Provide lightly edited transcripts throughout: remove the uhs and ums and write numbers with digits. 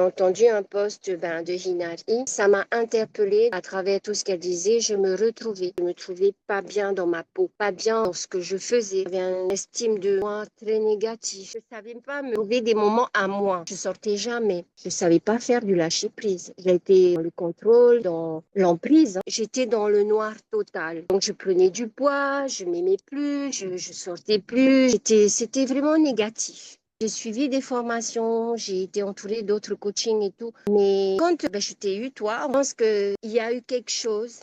entendu un post de Hinari. Ça m'a interpellée à travers tout ce qu'elle disait. Je me retrouvais. Je me trouvais pas bien dans ma peau, pas bien dans ce que je faisais. J'avais une estime de moi très négative. Je savais pas me trouver des moments à moi. Je sortais jamais. Je savais pas faire du lâcher prise. J'étais dans le contrôle, dans l'emprise. J'étais dans le noir total. Donc je prenais du poids, je m'aimais plus, je sortais plus. C'était vraiment négatif. J'ai suivi des formations, j'ai été entourée d'autres coachings et tout. Mais quand je t'ai eu, toi, je pense qu'il y a eu quelque chose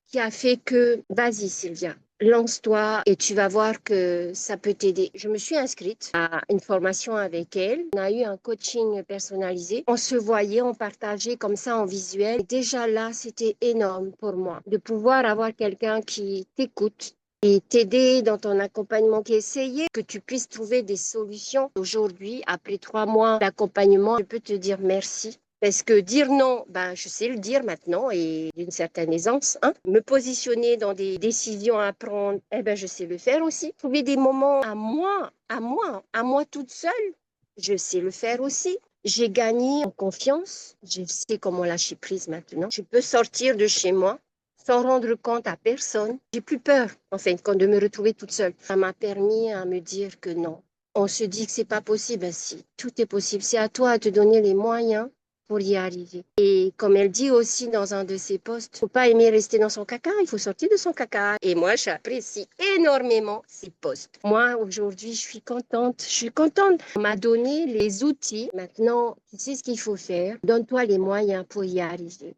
qui a fait que, vas-y Sylvia, lance-toi et tu vas voir que ça peut t'aider. Je me suis inscrite à une formation avec elle. On a eu un coaching personnalisé. On se voyait, on partageait comme ça en visuel. Et déjà là, c'était énorme pour moi de pouvoir avoir quelqu'un qui t'écoute et t'aider dans ton accompagnement, qui essayait que tu puisses trouver des solutions. Aujourd'hui, après 3 mois d'accompagnement, je peux te dire merci. Parce que dire non, je sais le dire maintenant et d'une certaine aisance. Hein. Me positionner dans des décisions à prendre, je sais le faire aussi. Trouver des moments à moi toute seule, je sais le faire aussi. J'ai gagné en confiance. Je sais comment lâcher prise maintenant. Je peux sortir de chez moi sans rendre compte à personne. J'ai plus peur, en fin de compte, de me retrouver toute seule. Ça m'a permis à me dire que non. On se dit que c'est pas possible. Ben si, tout est possible. C'est à toi de te donner les moyens pour y arriver. Et comme elle dit aussi dans un de ses posts, faut pas aimer rester dans son caca, il faut sortir de son caca. Et moi, j'apprécie énormément ces posts. Moi, aujourd'hui, je suis contente. Je suis contente. On m'a donné les outils. Maintenant, tu sais ce qu'il faut faire. Donne-toi les moyens pour y arriver.